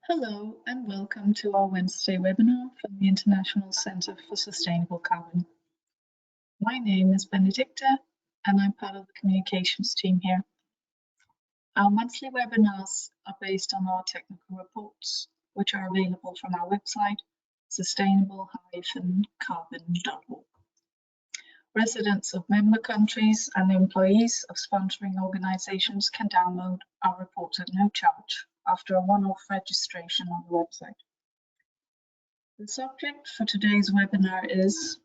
Hello and welcome to our Wednesday webinar from the International Centre for Sustainable Carbon. My name is Benedicta and I'm part of the communications team here. Our monthly webinars are based on our technical reports, which are available from our website, sustainable-carbon.org. Residents of member countries and employees of sponsoring organizations can download our reports at no charge after a one-off registration on the website. The subject for today's webinar is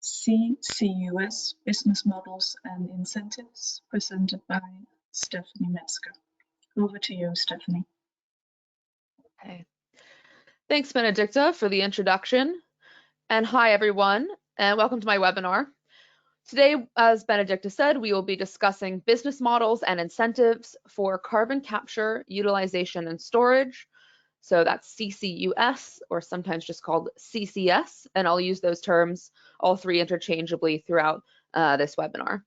CCUS Business Models and Incentives, presented by Stephanie Metzger. Over to you, Stephanie. Okay. Thanks, Benedicta, for the introduction. And hi, everyone, and welcome to my webinar. Today, as Benedicta said, we will be discussing business models and incentives for carbon capture, utilization, and storage. So that's CCUS, or sometimes just called CCS, and I'll use those terms, all three interchangeably throughout this webinar.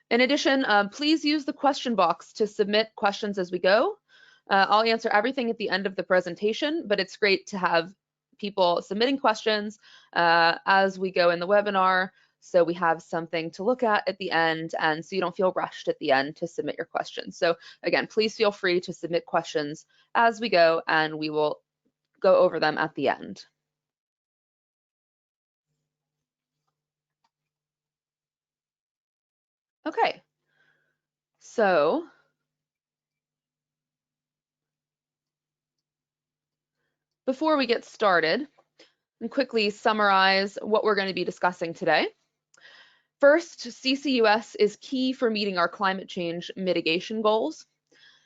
In addition, please use the question box to submit questions as we go. I'll answer everything at the end of the presentation, but it's great to have people submitting questions as we go in the webinar, so we have something to look at the end, and so you don't feel rushed at the end to submit your questions. So again, please feel free to submit questions as we go, and we will go over them at the end. Okay, so before we get started, and quickly summarize what we're going to be discussing today. First, CCUS is key for meeting our climate change mitigation goals.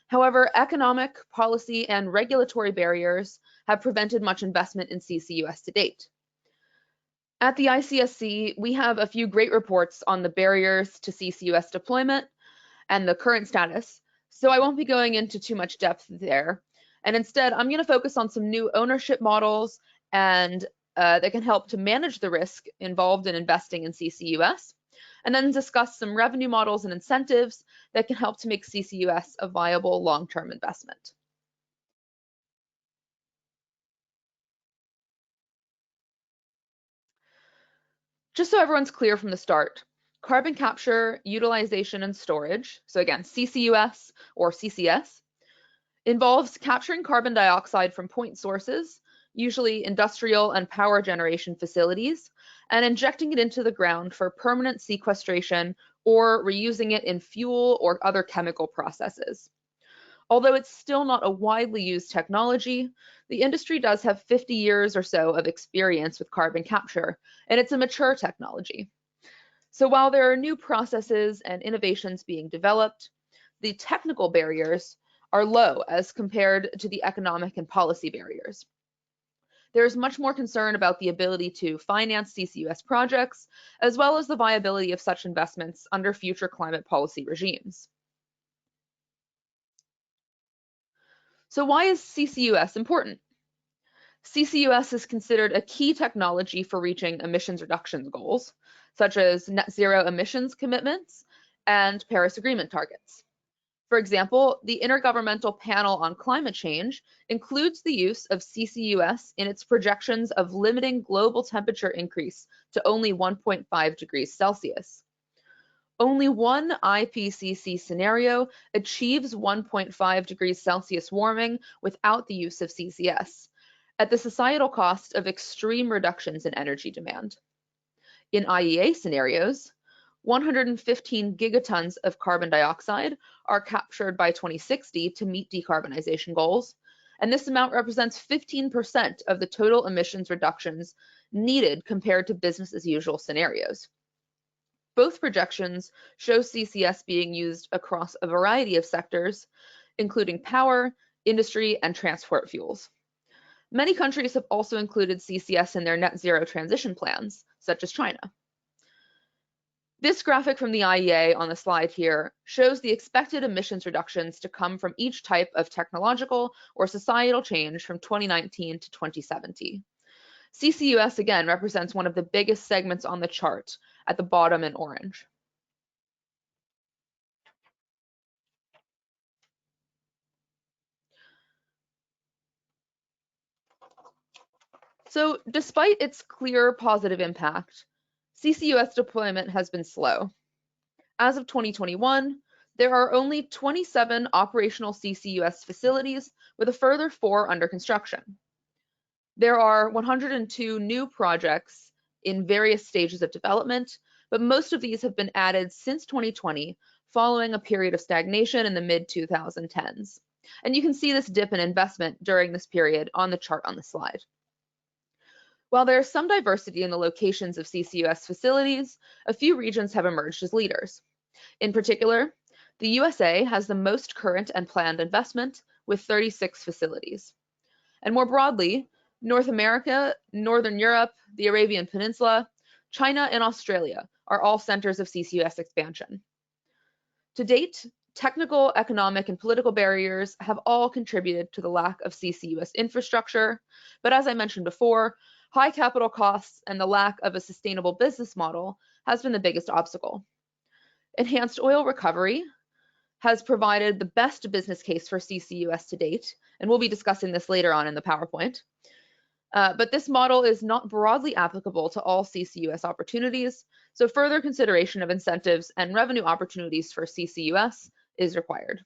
However, economic, policy, and regulatory barriers have prevented much investment in CCUS to date. At the ICSC, we have a few great reports on the barriers to CCUS deployment and the current status, so I won't be going into too much depth there. And instead, I'm going to focus on some new ownership models and that can help to manage the risk involved in investing in CCUS, and then discuss some revenue models and incentives that can help to make CCUS a viable long-term investment. Just so everyone's clear from the start, carbon capture, utilization, and storage, so again, CCUS or CCS, involves capturing carbon dioxide from point sources, usually industrial and power generation facilities, and injecting it into the ground for permanent sequestration or reusing it in fuel or other chemical processes. Although it's still not a widely used technology, the industry does have 50 years or so of experience with carbon capture, and it's a mature technology. So while there are new processes and innovations being developed, the technical barriers are low as compared to the economic and policy barriers. There is much more concern about the ability to finance CCUS projects, as well as the viability of such investments under future climate policy regimes. So why is CCUS important? CCUS is considered a key technology for reaching emissions reduction goals, such as net zero emissions commitments and Paris Agreement targets. For example, the Intergovernmental Panel on Climate Change includes the use of CCUS in its projections of limiting global temperature increase to only 1.5 degrees Celsius. Only one IPCC scenario achieves 1.5 degrees Celsius warming without the use of CCS, at the societal cost of extreme reductions in energy demand. In IEA scenarios, 115 gigatons of carbon dioxide are captured by 2060 to meet decarbonization goals, and this amount represents 15% of the total emissions reductions needed compared to business as usual scenarios. Both projections show CCS being used across a variety of sectors, including power, industry, and transport fuels. Many countries have also included CCS in their net zero transition plans, such as China. This graphic from the IEA on the slide here shows the expected emissions reductions to come from each type of technological or societal change from 2019 to 2070. CCUS again represents one of the biggest segments on the chart at the bottom in orange. So despite its clear positive impact, CCUS deployment has been slow. As of 2021, there are only 27 operational CCUS facilities, with a further 4 under construction. There are 102 new projects in various stages of development, but most of these have been added since 2020, following a period of stagnation in the mid-2010s. And you can see this dip in investment during this period on the chart on the slide. While there is some diversity in the locations of CCUS facilities, a few regions have emerged as leaders. In particular, the USA has the most current and planned investment, with 36 facilities. And more broadly, North America, Northern Europe, the Arabian Peninsula, China, and Australia are all centers of CCUS expansion. To date, technical, economic, and political barriers have all contributed to the lack of CCUS infrastructure, but as I mentioned before, high capital costs and the lack of a sustainable business model has been the biggest obstacle. Enhanced oil recovery has provided the best business case for CCUS to date, and we'll be discussing this later on in the PowerPoint. But this model is not broadly applicable to all CCUS opportunities, so further consideration of incentives and revenue opportunities for CCUS is required.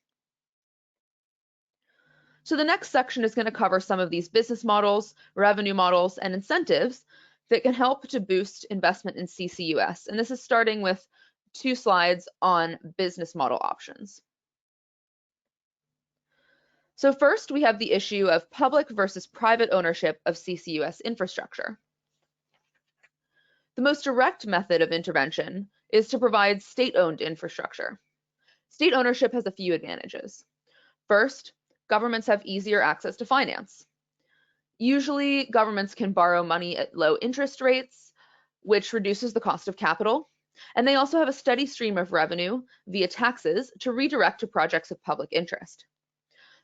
So the next section is going to cover some of these business models, revenue models, and incentives that can help to boost investment in CCUS. And this is starting with 2 slides on business model options. So first, we have the issue of public versus private ownership of CCUS infrastructure. The most direct method of intervention is to provide state-owned infrastructure. State ownership has a few advantages. First, governments have easier access to finance. Usually, governments can borrow money at low interest rates, which reduces the cost of capital, and they also have a steady stream of revenue via taxes to redirect to projects of public interest.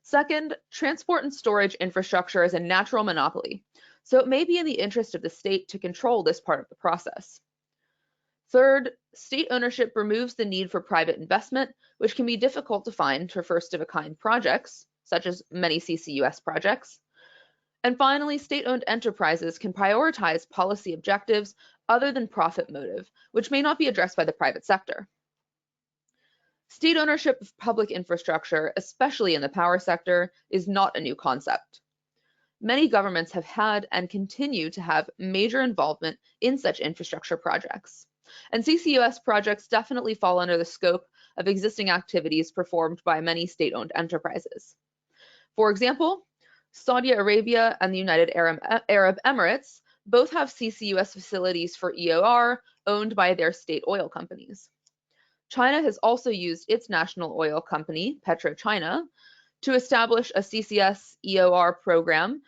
Second, transport and storage infrastructure is a natural monopoly, so it may be in the interest of the state to control this part of the process. Third, state ownership removes the need for private investment, which can be difficult to find for first-of-a-kind projects, such as many CCUS projects. And finally, state-owned enterprises can prioritize policy objectives other than profit motive, which may not be addressed by the private sector. State ownership of public infrastructure, especially in the power sector, is not a new concept. Many governments have had and continue to have major involvement in such infrastructure projects. And CCUS projects definitely fall under the scope of existing activities performed by many state-owned enterprises. For example, Saudi Arabia and the United Arab Emirates both have CCUS facilities for EOR owned by their state oil companies. China has also used its national oil company, PetroChina, to establish a CCS EOR program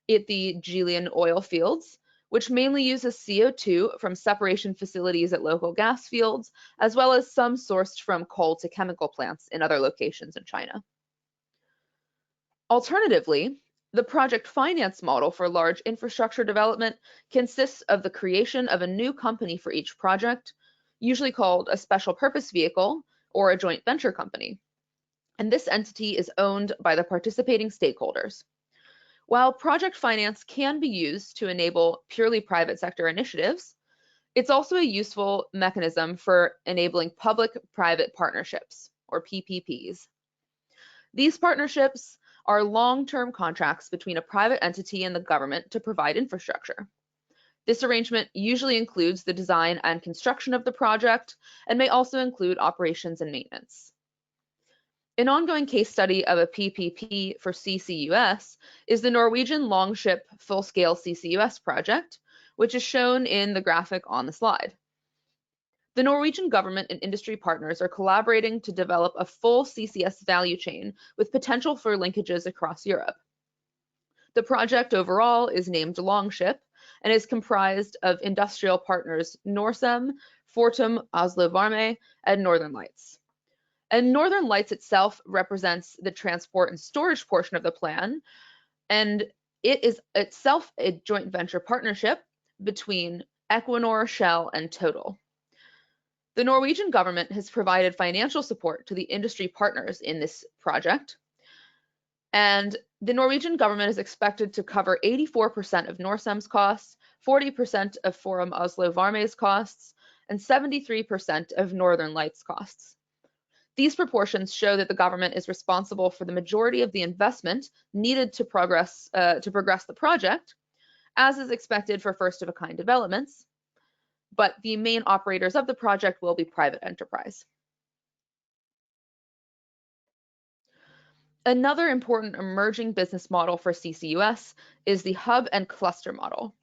at the Jilin oil fields, which mainly uses CO2 from separation facilities at local gas fields, as well as some sourced from coal to chemical plants in other locations in China. Alternatively, the project finance model for large infrastructure development consists of the creation of a new company for each project, usually called a special purpose vehicle or a joint venture company. And this entity is owned by the participating stakeholders. While project finance can be used to enable purely private sector initiatives, it's also a useful mechanism for enabling public-private partnerships, or PPPs. These partnerships are long-term contracts between a private entity and the government to provide infrastructure. This arrangement usually includes the design and construction of the project and may also include operations and maintenance. An ongoing case study of a PPP for CCUS is the Norwegian Longship full-scale CCUS project, which is shown in the graphic on the slide. The Norwegian government and industry partners are collaborating to develop a full CCS value chain with potential for linkages across Europe. The project overall is named Longship and is comprised of industrial partners Norsem, Fortum, Oslo Varme, and Northern Lights. And Northern Lights itself represents the transport and storage portion of the plan, and it is itself a joint venture partnership between Equinor, Shell, and Total. The Norwegian government has provided financial support to the industry partners in this project, And the Norwegian government is expected to cover 84% of Norcem's costs, 40% of Forum Oslo Varme's costs, and 73% of Northern Lights costs. These proportions show that the government is responsible for the majority of the investment needed to progress the project, as is expected for first-of-a-kind developments, but the main operators of the project will be private enterprise. Another important emerging business model for CCUS is the hub and cluster model.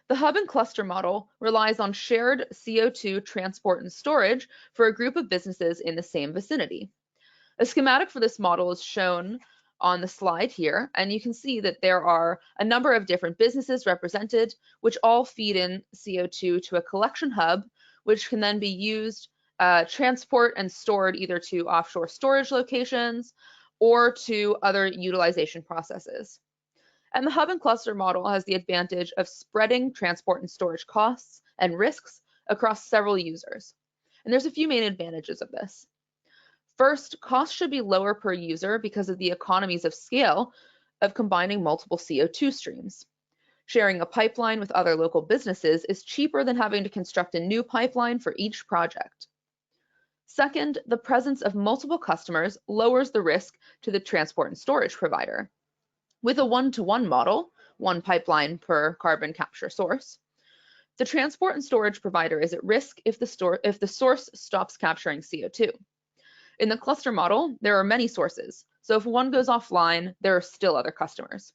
The hub and cluster model relies on shared CO2 transport and storage for a group of businesses in the same vicinity. A schematic for this model is shown on the slide here, and you can see that there are a number of different businesses represented, which all feed in CO2 to a collection hub, which can then be used, transport and stored either to offshore storage locations or to other utilization processes. And the hub and cluster model has the advantage of spreading transport and storage costs and risks across several users. And there's a few main advantages of this. First, costs should be lower per user because of the economies of scale of combining multiple CO2 streams. Sharing a pipeline with other local businesses is cheaper than having to construct a new pipeline for each project. Second, the presence of multiple customers lowers the risk to the transport and storage provider. With a one-to-one model, one pipeline per carbon capture source, the transport and storage provider is at risk if the source stops capturing CO2. In the cluster model, there are many sources, so if one goes offline, there are still other customers.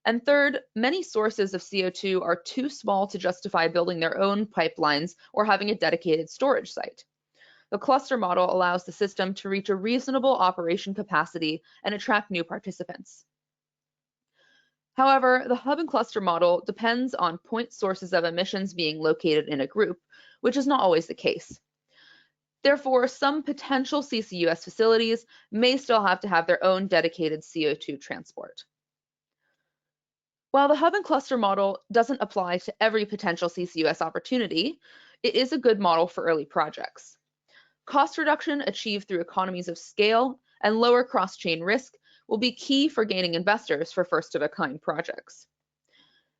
And third, many sources of CO2 are too small to justify building their own pipelines or having a dedicated storage site. The cluster model allows the system to reach a reasonable operation capacity and attract new participants. However, the hub and cluster model depends on point sources of emissions being located in a group, which is not always the case. Therefore, some potential CCUS facilities may still have to have their own dedicated CO2 transport. While the hub and cluster model doesn't apply to every potential CCUS opportunity, it is a good model for early projects. Cost reduction achieved through economies of scale and lower cross-chain risk will be key for gaining investors for first-of-a-kind projects.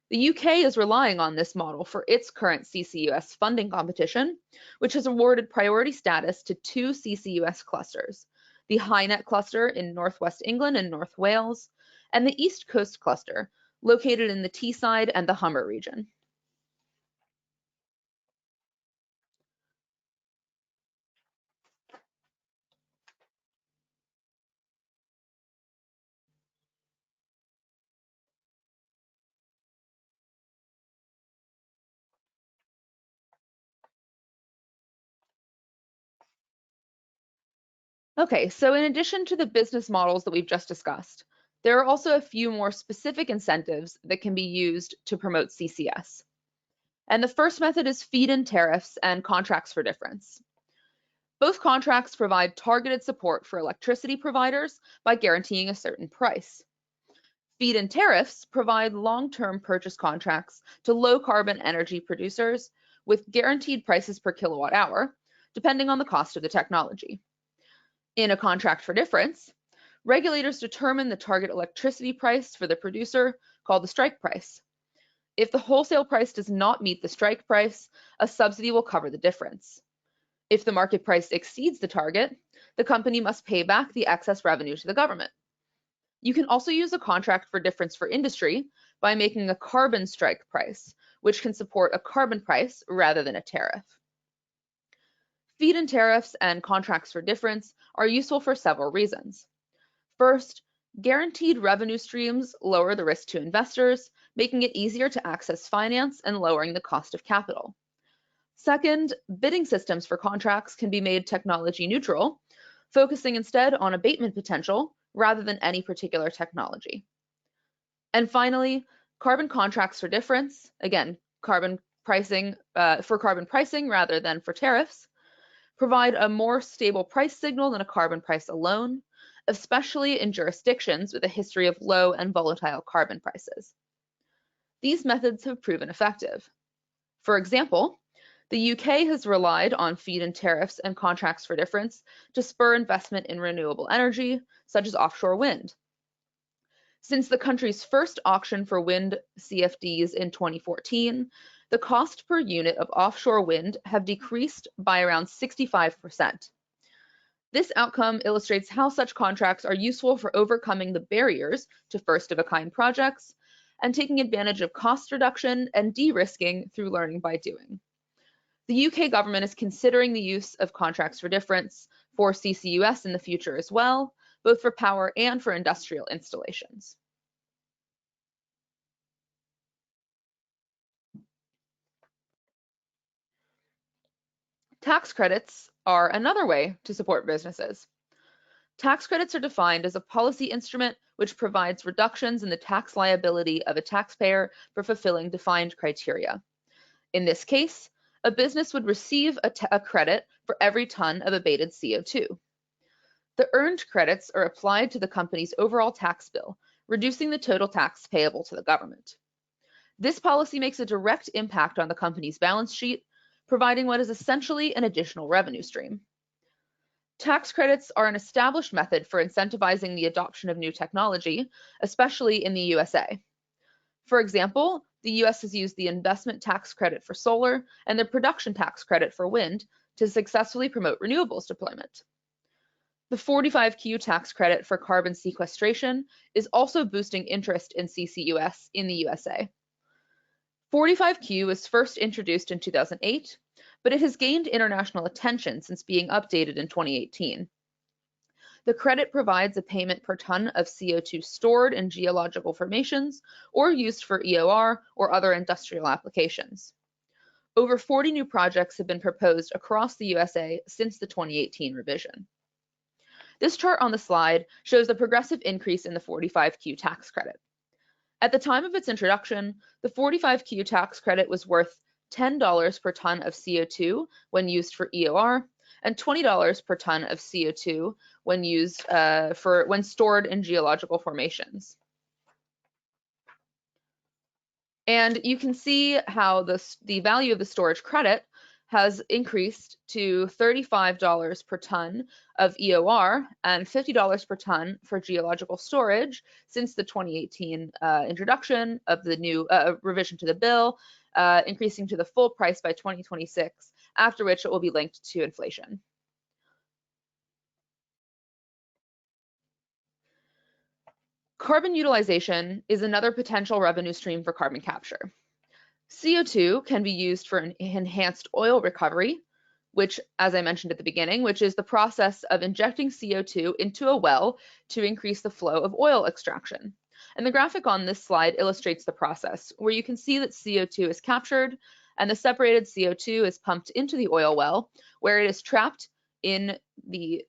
The UK is relying on this model for its current CCUS funding competition, which has awarded priority status to two CCUS clusters, the HyNet cluster in Northwest England and North Wales, and the East Coast cluster, located in the Teesside and the Humber region. Okay, so in addition to the business models that we've just discussed, there are also a few more specific incentives that can be used to promote CCS. And the first method is feed-in tariffs and contracts for difference. Both contracts provide targeted support for electricity providers by guaranteeing a certain price. Feed-in tariffs provide long-term purchase contracts to low-carbon energy producers with guaranteed prices per kilowatt hour, depending on the cost of the technology. In a contract for difference, regulators determine the target electricity price for the producer, called the strike price. If the wholesale price does not meet the strike price, a subsidy will cover the difference. If the market price exceeds the target, the company must pay back the excess revenue to the government. You can also use a contract for difference for industry by making a carbon strike price, which can support a carbon price rather than a tariff. Feed-in tariffs and contracts for difference are useful for several reasons. First, guaranteed revenue streams lower the risk to investors, making it easier to access finance and lowering the cost of capital. Second, bidding systems for contracts can be made technology neutral, focusing instead on abatement potential rather than any particular technology. And finally, carbon contracts for difference, again, carbon pricing rather than for tariffs, provide a more stable price signal than a carbon price alone, especially in jurisdictions with a history of low and volatile carbon prices. These methods have proven effective. For example, the UK has relied on feed-in tariffs and contracts for difference to spur investment in renewable energy, such as offshore wind. Since the country's first auction for wind CFDs in 2014, the cost per unit of offshore wind have decreased by around 65%. This outcome illustrates how such contracts are useful for overcoming the barriers to first-of-a-kind projects and taking advantage of cost reduction and de-risking through learning by doing. The UK government is considering the use of contracts for difference for CCUS in the future as well, both for power and for industrial installations. Tax credits are another way to support businesses. Tax credits are defined as a policy instrument which provides reductions in the tax liability of a taxpayer for fulfilling defined criteria. In this case, a business would receive a credit for every ton of abated CO2. The earned credits are applied to the company's overall tax bill, reducing the total tax payable to the government. This policy makes a direct impact on the company's balance sheet, providing what is essentially an additional revenue stream. Tax credits are an established method for incentivizing the adoption of new technology, especially in the USA. For example, the US has used the investment tax credit for solar and the production tax credit for wind to successfully promote renewables deployment. The 45Q tax credit for carbon sequestration is also boosting interest in CCUS in the USA. 45Q was first introduced in 2008, but it has gained international attention since being updated in 2018. The credit provides a payment per ton of CO2 stored in geological formations or used for EOR or other industrial applications. Over 40 new projects have been proposed across the USA since the 2018 revision. This chart on the slide shows the progressive increase in the 45Q tax credit. At the time of its introduction, the 45Q tax credit was worth $10 per ton of CO2 when used for EOR, and $20 per ton of CO2 when used when stored in geological formations. And you can see how the value of the storage credit has increased to $35 per ton of EOR and $50 per ton for geological storage since the 2018 introduction of the new revision to the bill, increasing to the full price by 2026, after which it will be linked to inflation. Carbon utilization is another potential revenue stream for carbon capture. CO2 can be used for an enhanced oil recovery, which, as I mentioned at the beginning, which is the process of injecting CO2 into a well to increase the flow of oil extraction. And the graphic on this slide illustrates the process, where you can see that CO2 is captured and the separated CO2 is pumped into the oil well, where it is trapped in the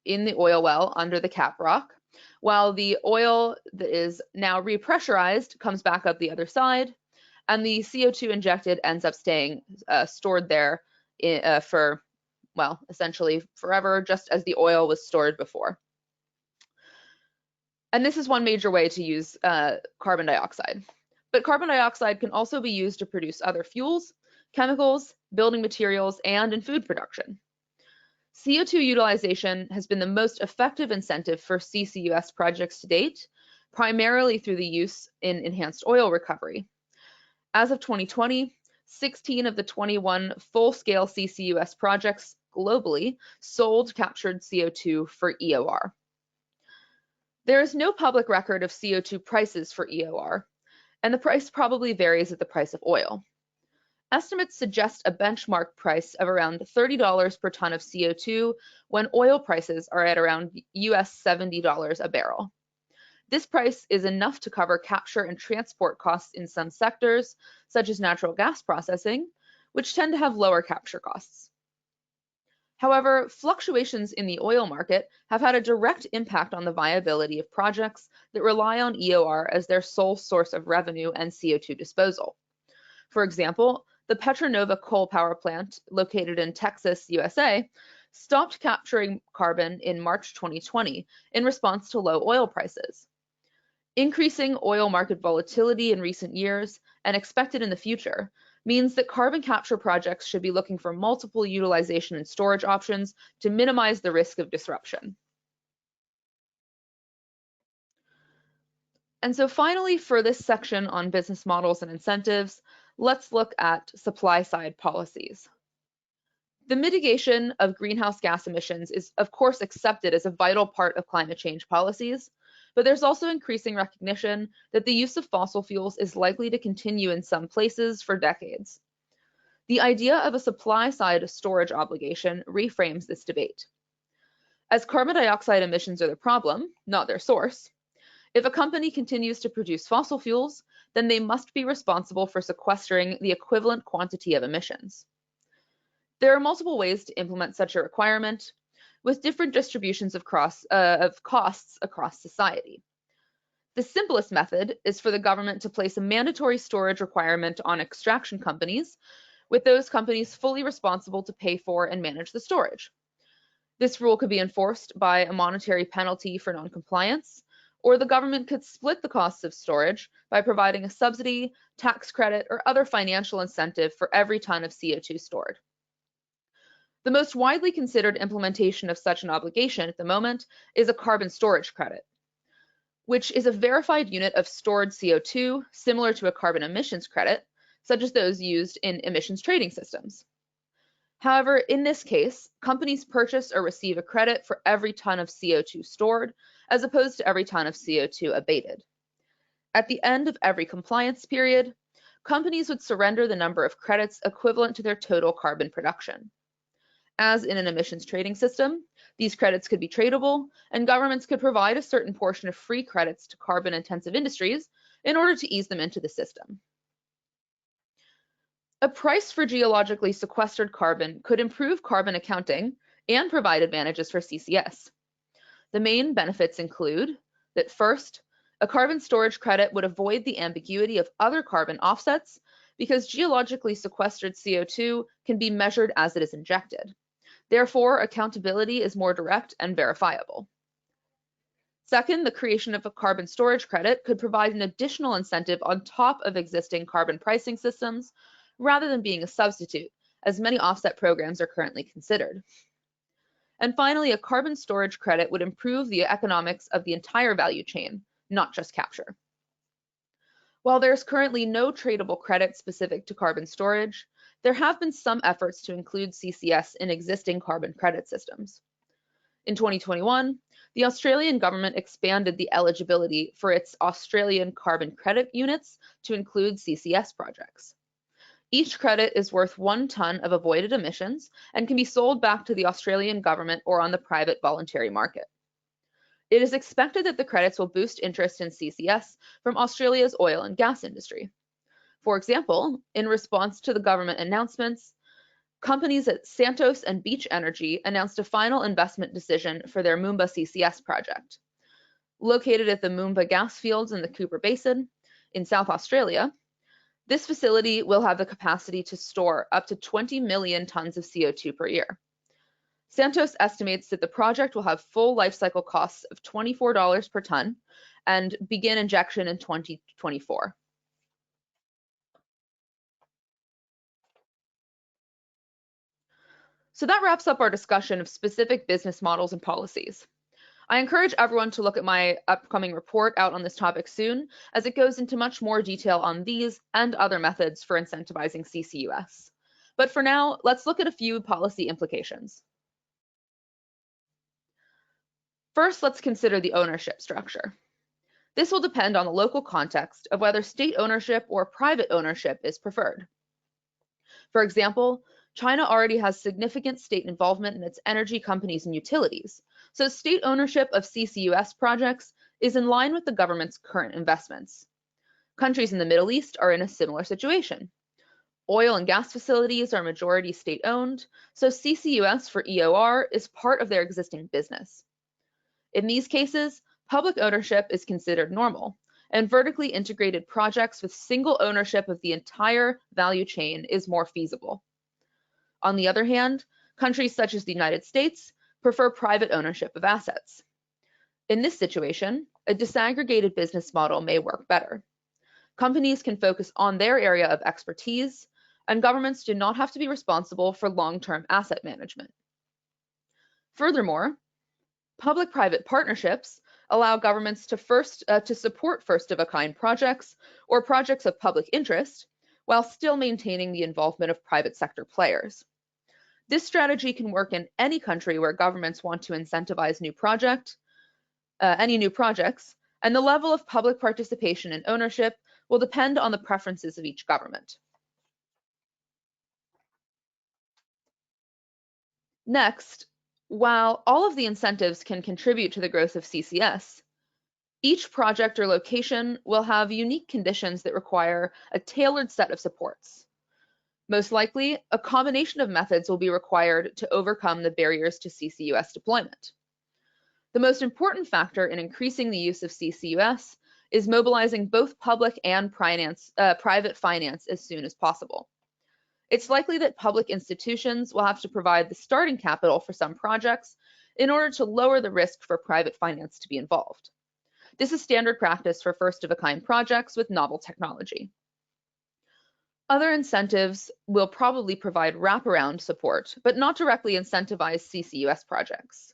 oil well under the cap rock, while the oil that is now repressurized comes back up the other side, and the CO2 injected ends up staying stored there for, well, essentially forever, just as the oil was stored before. And this is one major way to use carbon dioxide. But carbon dioxide can also be used to produce other fuels, chemicals, building materials, and in food production. CO2 utilization has been the most effective incentive for CCUS projects to date, primarily through the use in enhanced oil recovery. As of 2020, 16 of the 21 full-scale CCUS projects globally sold captured CO2 for EOR. There is no public record of CO2 prices for EOR, and the price probably varies with the price of oil. Estimates suggest a benchmark price of around $30 per ton of CO2 when oil prices are at around US $70 a barrel. This price is enough to cover capture and transport costs in some sectors, such as natural gas processing, which tend to have lower capture costs. However, fluctuations in the oil market have had a direct impact on the viability of projects that rely on EOR as their sole source of revenue and CO2 disposal. For example, the Petronova coal power plant, located in Texas, USA, stopped capturing carbon in March 2020 in response to low oil prices. Increasing oil market volatility in recent years and expected in the future means that carbon capture projects should be looking for multiple utilization and storage options to minimize the risk of disruption. And so finally, for this section on business models and incentives, let's look at supply-side policies. The mitigation of greenhouse gas emissions is, of course, accepted as a vital part of climate change policies, but there's also increasing recognition that the use of fossil fuels is likely to continue in some places for decades. The idea of a supply-side storage obligation reframes this debate. As carbon dioxide emissions are the problem, not their source, if a company continues to produce fossil fuels, then they must be responsible for sequestering the equivalent quantity of emissions. There are multiple ways to implement such a requirement, with different distributions of costs across society. The simplest method is for the government to place a mandatory storage requirement on extraction companies, with those companies fully responsible to pay for and manage the storage. This rule could be enforced by a monetary penalty for noncompliance, or the government could split the costs of storage by providing a subsidy, tax credit, or other financial incentive for every ton of CO2 stored. The most widely considered implementation of such an obligation at the moment is a carbon storage credit, which is a verified unit of stored CO2 similar to a carbon emissions credit, such as those used in emissions trading systems. However, in this case, companies purchase or receive a credit for every ton of CO2 stored, as opposed to every ton of CO2 abated. At the end of every compliance period, companies would surrender the number of credits equivalent to their total carbon production. As in an emissions trading system, these credits could be tradable, and governments could provide a certain portion of free credits to carbon-intensive industries in order to ease them into the system. A price for geologically sequestered carbon could improve carbon accounting and provide advantages for CCS. The main benefits include that first, a carbon storage credit would avoid the ambiguity of other carbon offsets because geologically sequestered CO2 can be measured as it is injected. Therefore, accountability is more direct and verifiable. Second, the creation of a carbon storage credit could provide an additional incentive on top of existing carbon pricing systems rather than being a substitute, as many offset programs are currently considered. And finally, a carbon storage credit would improve the economics of the entire value chain, not just capture. While there's currently no tradable credit specific to carbon storage, there have been some efforts to include CCS in existing carbon credit systems. In 2021, the Australian government expanded the eligibility for its Australian carbon credit units to include CCS projects. Each credit is worth 1 ton of avoided emissions and can be sold back to the Australian government or on the private voluntary market. It is expected that the credits will boost interest in CCS from Australia's oil and gas industry. For example, in response to the government announcements, companies at Santos and Beach Energy announced a final investment decision for their Moomba CCS project. Located at the Moomba gas fields in the Cooper Basin in South Australia, this facility will have the capacity to store up to 20 million tons of CO2 per year. Santos estimates that the project will have full life cycle costs of $24 per ton and begin injection in 2024. So that wraps up our discussion of specific business models and policies. I encourage everyone to look at my upcoming report out on this topic soon, as it goes into much more detail on these and other methods for incentivizing CCUS. But for now, let's look at a few policy implications. First, let's consider the ownership structure. This will depend on the local context of whether state ownership or private ownership is preferred. For example, China already has significant state involvement in its energy companies and utilities, so state ownership of CCUS projects is in line with the government's current investments. Countries in the Middle East are in a similar situation. Oil and gas facilities are majority state-owned, so CCUS for EOR is part of their existing business. In these cases, public ownership is considered normal, and vertically integrated projects with single ownership of the entire value chain is more feasible. On the other hand, countries such as the United States prefer private ownership of assets. In this situation, a disaggregated business model may work better. Companies can focus on their area of expertise, and governments do not have to be responsible for long-term asset management. Furthermore, public-private partnerships allow governments to support first-of-a-kind projects or projects of public interest, while still maintaining the involvement of private sector players. This strategy can work in any country where governments want to incentivize any new projects, and the level of public participation and ownership will depend on the preferences of each government. Next, while all of the incentives can contribute to the growth of CCS, each project or location will have unique conditions that require a tailored set of supports. Most likely, a combination of methods will be required to overcome the barriers to CCUS deployment. The most important factor in increasing the use of CCUS is mobilizing both public and private finance as soon as possible. It's likely that public institutions will have to provide the starting capital for some projects in order to lower the risk for private finance to be involved. This is standard practice for first-of-a-kind projects with novel technology. Other incentives will probably provide wraparound support, but not directly incentivize CCUS projects.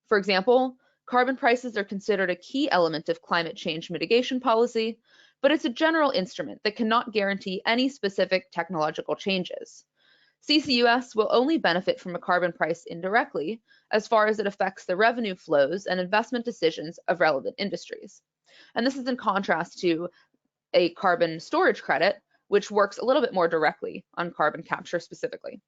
For example, carbon prices are considered a key element of climate change mitigation policy, but it's a general instrument that cannot guarantee any specific technological changes. CCUS will only benefit from a carbon price indirectly, as far as it affects the revenue flows and investment decisions of relevant industries. And this is in contrast to a carbon storage credit, which works a little bit more directly on carbon capture specifically.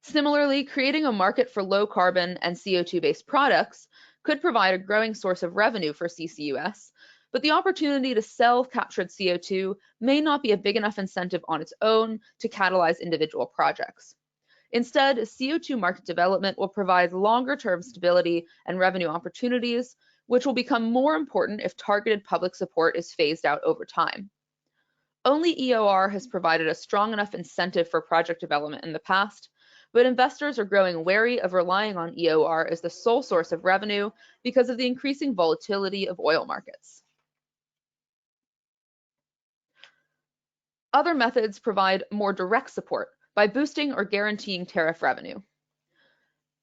Similarly, creating a market for low carbon and CO2-based products could provide a growing source of revenue for CCUS, but the opportunity to sell captured CO2 may not be a big enough incentive on its own to catalyze individual projects. Instead, CO2 market development will provide longer-term stability and revenue opportunities, which will become more important if targeted public support is phased out over time. Only EOR has provided a strong enough incentive for project development in the past, but investors are growing wary of relying on EOR as the sole source of revenue because of the increasing volatility of oil markets. Other methods provide more direct support by boosting or guaranteeing tariff revenue.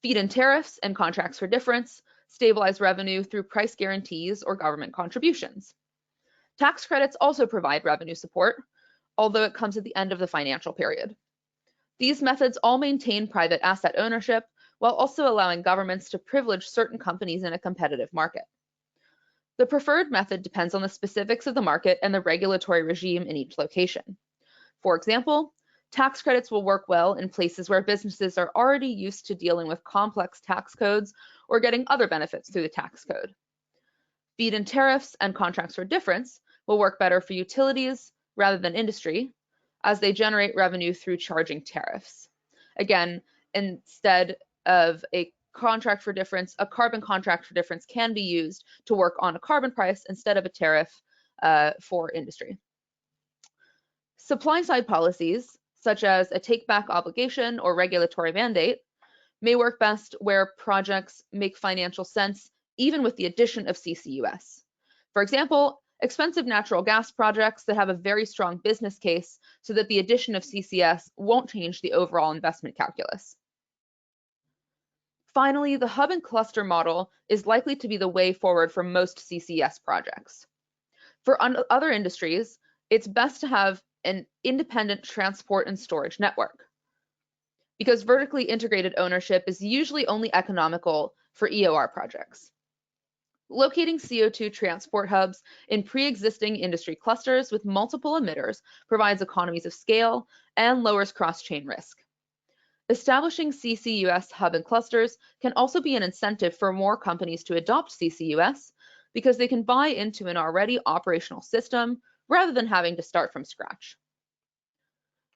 Feed-in tariffs and contracts for difference stabilize revenue through price guarantees or government contributions. Tax credits also provide revenue support, although it comes at the end of the financial period. These methods all maintain private asset ownership while also allowing governments to privilege certain companies in a competitive market. The preferred method depends on the specifics of the market and the regulatory regime in each location. For example, tax credits will work well in places where businesses are already used to dealing with complex tax codes or getting other benefits through the tax code. Feed-in tariffs and contracts for difference will work better for utilities rather than industry, as they generate revenue through charging tariffs. Again, instead of a contract for difference, a carbon contract for difference can be used to work on a carbon price instead of a tariff for industry. Supply-side policies, such as a take-back obligation or regulatory mandate, may work best where projects make financial sense even with the addition of CCUS. For example, expensive natural gas projects that have a very strong business case so that the addition of CCS won't change the overall investment calculus. Finally, the hub and cluster model is likely to be the way forward for most CCS projects. For other industries, it's best to have an independent transport and storage network, because vertically integrated ownership is usually only economical for EOR projects. Locating CO2 transport hubs in pre-existing industry clusters with multiple emitters provides economies of scale and lowers cross-chain risk. Establishing CCUS hub and clusters can also be an incentive for more companies to adopt CCUS because they can buy into an already operational system rather than having to start from scratch.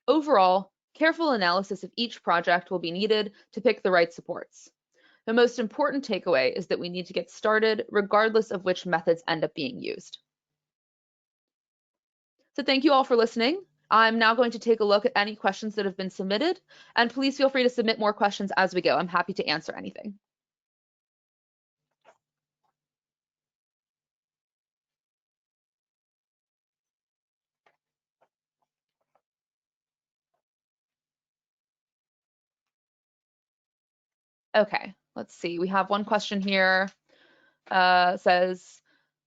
Overall, careful analysis of each project will be needed to pick the right supports. The most important takeaway is that we need to get started regardless of which methods end up being used. So thank you all for listening. I'm now going to take a look at any questions that have been submitted, and please feel free to submit more questions as we go. I'm happy to answer anything. Okay, let's see. We have one question here. says,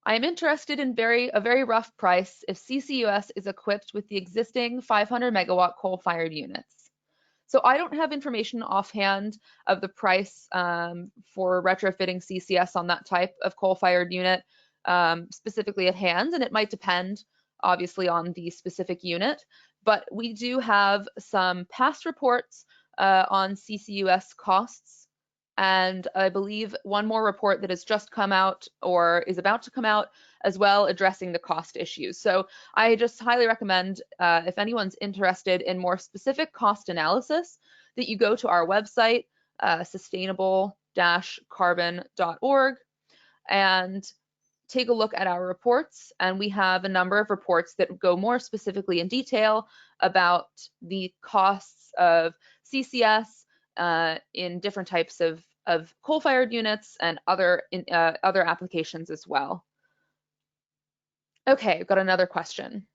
I am interested in a very rough price if CCUS is equipped with the existing 500 megawatt coal-fired units. So I don't have information offhand of the price for retrofitting CCS on that type of coal-fired unit specifically at hand, and it might depend obviously on the specific unit, but we do have some past reports on CCUS costs, and I believe one more report that has just come out or is about to come out as well, addressing the cost issues. So I just highly recommend, if anyone's interested in more specific cost analysis, that you go to our website, sustainable-carbon.org, and take a look at our reports. And we have a number of reports that go more specifically in detail about the costs of CCS in different types of coal-fired units and other applications as well. Okay, I've got another question.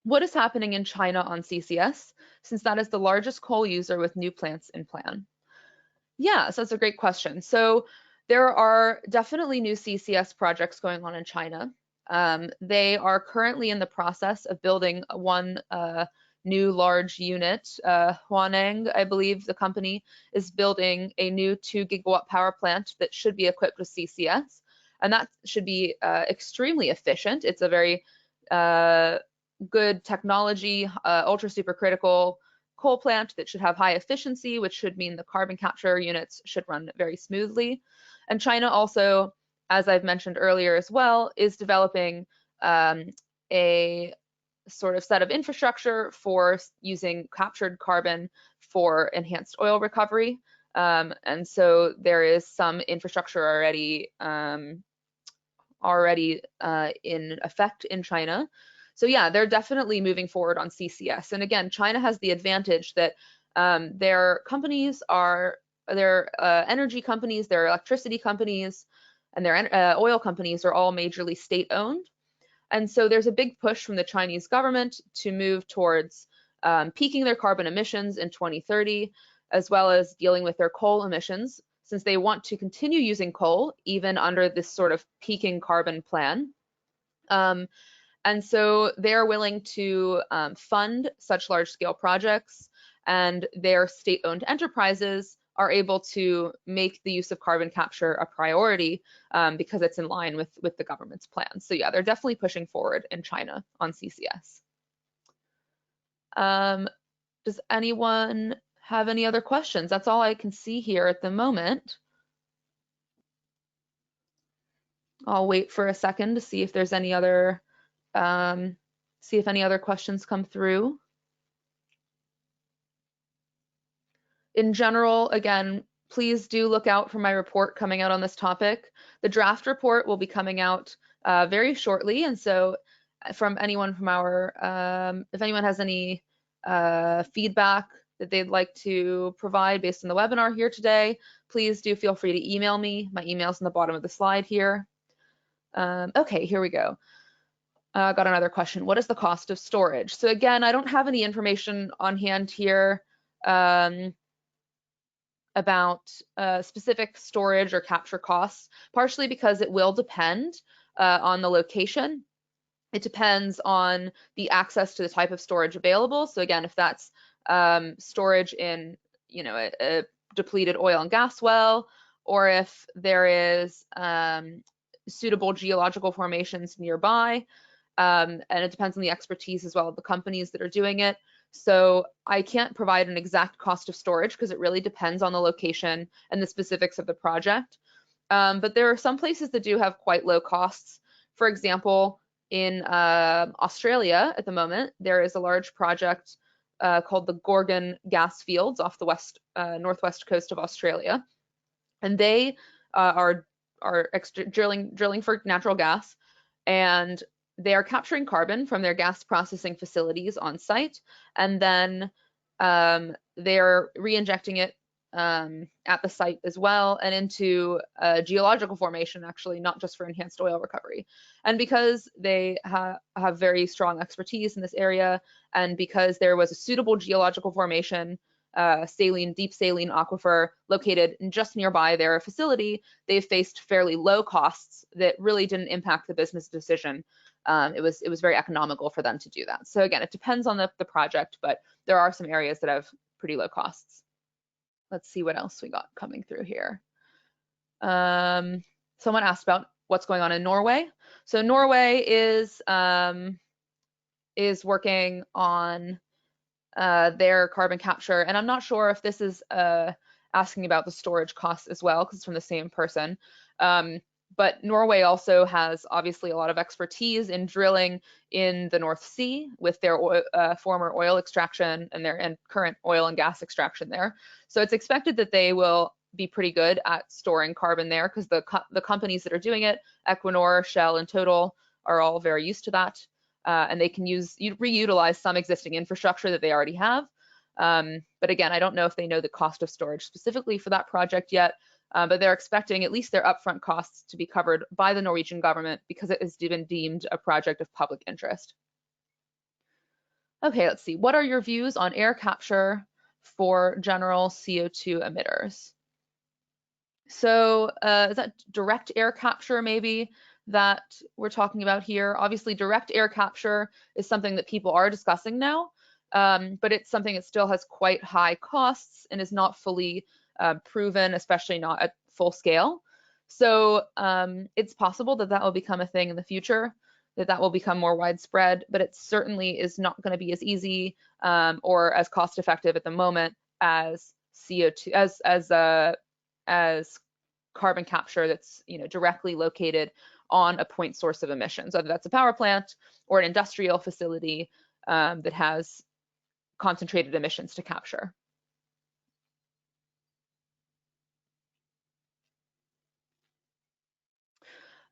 What is happening in China on CCS, since that is the largest coal user with new plants in plan? Yeah, so that's a great question. So there are definitely new CCS projects going on in China. They are currently in the process of building one new large unit. Huaneng, I believe the company, is building a new 2 gigawatt power plant that should be equipped with CCS. And that should be extremely efficient. It's a very good technology, ultra supercritical coal plant that should have high efficiency, which should mean the carbon capture units should run very smoothly. And China also, as I've mentioned earlier as well, is developing a sort of set of infrastructure for using captured carbon for enhanced oil recovery. And so there is some infrastructure already in effect in China. So yeah, they're definitely moving forward on CCS. And again, China has the advantage that their companies are, their energy companies, their electricity companies, and their oil companies are all majorly state-owned. And so there's a big push from the Chinese government to move towards peaking their carbon emissions in 2030, as well as dealing with their coal emissions, since they want to continue using coal even under this sort of peaking carbon plan. And so they're willing to fund such large-scale projects, and their state-owned enterprises are able to make the use of carbon capture a priority because it's in line with the government's plans. So yeah, they're definitely pushing forward in China on CCS. Does anyone have any other questions? That's all I can see here at the moment. I'll wait for a second to see if there's any other questions come through. In general, again, please do look out for my report coming out on this topic. The draft report will be coming out very shortly, and so from anyone from our, if anyone has any feedback that they'd like to provide based on the webinar here today, please do feel free to email me. My email's in the bottom of the slide here. Okay, here we go. Got another question. What is the cost of storage? So again, I don't have any information on hand here about specific storage or capture costs, partially because it will depend on the location. It depends on the access to the type of storage available. So again, if that's storage in, you know, a depleted oil and gas well, or if there is suitable geological formations nearby, and it depends on the expertise as well of the companies that are doing it. So I can't provide an exact cost of storage because it really depends on the location and the specifics of the project. But there are some places that do have quite low costs. For example, in Australia at the moment, there is a large project called the Gorgon gas fields off the northwest coast of Australia. And they are drilling for natural gas, and they are capturing carbon from their gas processing facilities on site, and then they're re-injecting it at the site as well and into a geological formation, actually, not just for enhanced oil recovery. And because they have very strong expertise in this area, and because there was a suitable geological formation deep saline aquifer located just nearby their facility, they've faced fairly low costs that really didn't impact the business decision. It was very economical for them to do that. So again, it depends on the project, but there are some areas that have pretty low costs. Let's see what else we got coming through here. Someone asked about what's going on in Norway. So Norway is working on their carbon capture, and I'm not sure if this is asking about the storage costs as well, because it's from the same person. But Norway also has obviously a lot of expertise in drilling in the North Sea with their former oil extraction and current oil and gas extraction there. So it's expected that they will be pretty good at storing carbon there, because the companies that are doing it, Equinor, Shell, and Total, are all very used to that. And they can reutilize some existing infrastructure that they already have. But again, I don't know if they know the cost of storage specifically for that project yet, but they're expecting at least their upfront costs to be covered by the Norwegian government, because it has been deemed a project of public interest. Okay, let's see. What are your views on air capture for general CO2 emitters? So is that direct air capture maybe that we're talking about here? Obviously, direct air capture is something that people are discussing now, but it's something that still has quite high costs and is not fully proven, especially not at full scale. So it's possible that that will become a thing in the future, that will become more widespread, but it certainly is not going to be as easy or as cost effective at the moment as CO2, as carbon capture that's directly located on a point source of emissions, whether that's a power plant or an industrial facility that has concentrated emissions to capture.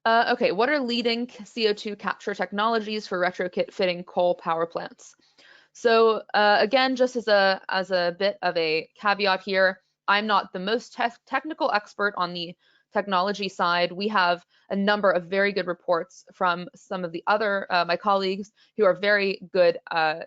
Okay, what are leading CO2 capture technologies for retrofitting coal power plants? So again, just as a bit of a caveat here, I'm not the most technical expert on the technology side. We have a number of very good reports from some of the other my colleagues who are very good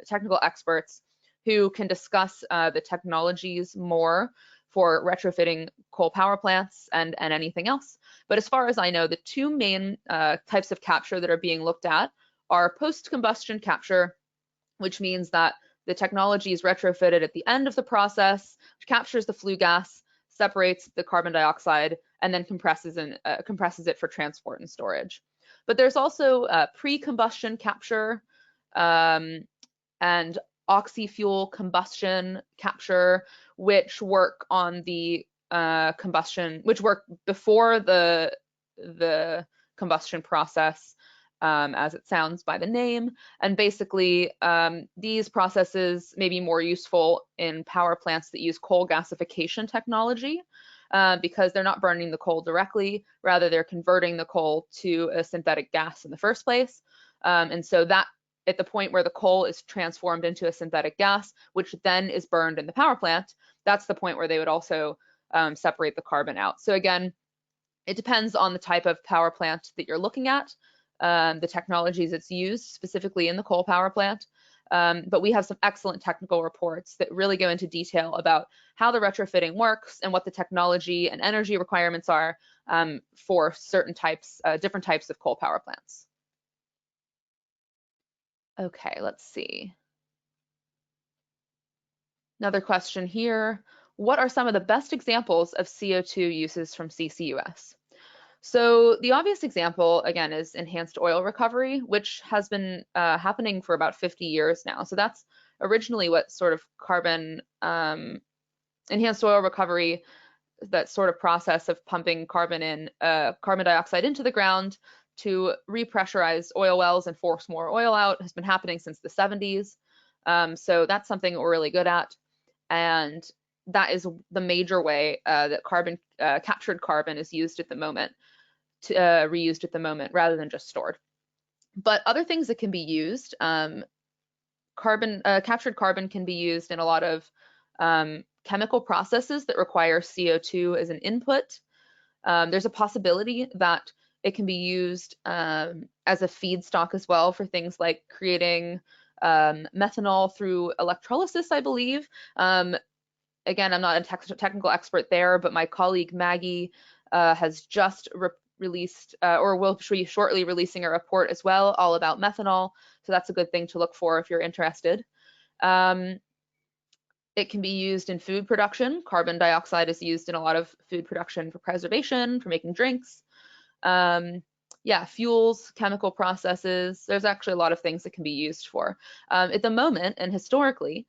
technical experts who can discuss the technologies more for retrofitting coal power plants and anything else. But as far as I know, the two main types of capture that are being looked at are post-combustion capture, which means that the technology is retrofitted at the end of the process, which captures the flue gas, separates the carbon dioxide, and then compresses it for transport and storage. But there's also pre-combustion capture and oxy-fuel combustion capture, which work on the which work before the combustion process, as it sounds by the name. And basically, these processes may be more useful in power plants that use coal gasification technology, because they're not burning the coal directly, rather they're converting the coal to a synthetic gas in the first place. And so that at the point where the coal is transformed into a synthetic gas, which then is burned in the power plant, that's the point where they would also separate the carbon out. So again, it depends on the type of power plant that you're looking at, the technologies that's used specifically in the coal power plant. But we have some excellent technical reports that really go into detail about how the retrofitting works and what the technology and energy requirements are for certain types, different types of coal power plants. Okay, let's see. Another question here. What are some of the best examples of CO2 uses from CCUS? So the obvious example, again, is enhanced oil recovery, which has been happening for about 50 years now. So that's originally what sort of enhanced oil recovery, that sort of process of pumping carbon dioxide into the ground to repressurize oil wells and force more oil out, has been happening since the 70s. So that's something we're really good at. And that is the major way that captured carbon is used at the moment, reused at the moment, rather than just stored. But other things that can be used, captured carbon can be used in a lot of chemical processes that require CO2 as an input. There's a possibility that it can be used as a feedstock as well for things like creating methanol through electrolysis, I believe. Again, I'm not a technical expert there, but my colleague Maggie has just released or will be shortly releasing a report as well, all about methanol. So that's a good thing to look for if you're interested. It can be used in food production. Carbon dioxide is used in a lot of food production for preservation, for making drinks. Yeah, fuels, chemical processes. There's actually a lot of things it can be used for. At the moment and historically,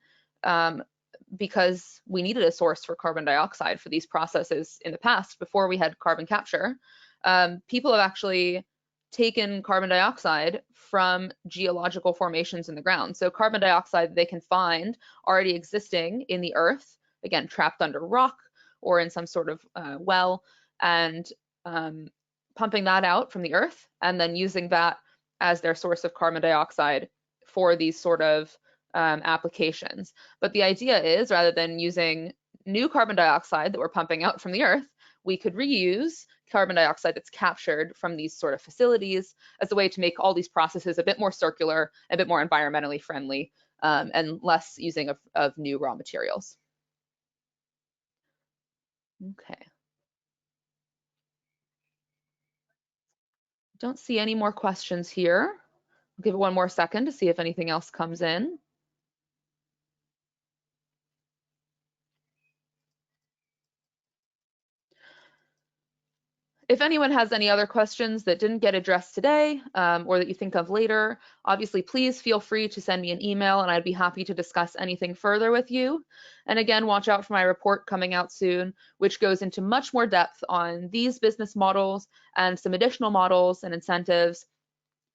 because we needed a source for carbon dioxide for these processes in the past, before we had carbon capture, people have actually taken carbon dioxide from geological formations in the ground. So carbon dioxide they can find already existing in the earth, again, trapped under rock or in some sort of well, and pumping that out from the earth and then using that as their source of carbon dioxide for these sort of applications. But the idea is, rather than using new carbon dioxide that we're pumping out from the earth, we could reuse carbon dioxide that's captured from these sort of facilities as a way to make all these processes a bit more circular, a bit more environmentally friendly, and less using of new raw materials. Okay. Don't see any more questions here. I'll give it one more second to see if anything else comes in. If anyone has any other questions that didn't get addressed today or that you think of later, obviously, please feel free to send me an email and I'd be happy to discuss anything further with you. And again, watch out for my report coming out soon, which goes into much more depth on these business models and some additional models and incentives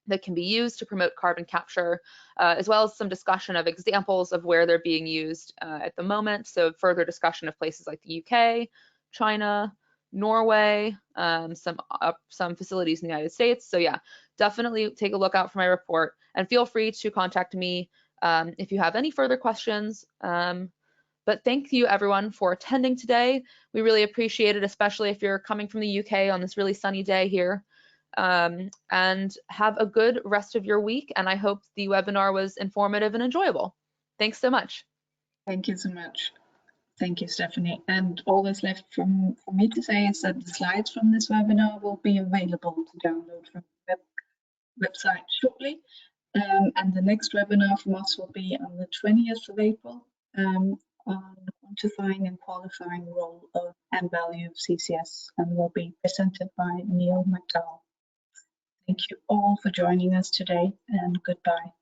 that can be used to promote carbon capture, as well as some discussion of examples of where they're being used at the moment. So further discussion of places like the UK, China, Norway, some facilities in the United States. So yeah, definitely take a look out for my report and feel free to contact me if you have any further questions. But thank you everyone for attending today. We really appreciate it, especially if you're coming from the UK on this really sunny day here. And have a good rest of your week. And I hope the webinar was informative and enjoyable. Thanks so much. Thank you so much. Thank you, Stephanie. And all that's left for me to say is that the slides from this webinar will be available to download from the website shortly. And the next webinar from us will be on the 20th of April on quantifying and qualifying role of and value of CCS, and will be presented by Neil McDowell. Thank you all for joining us today, and goodbye.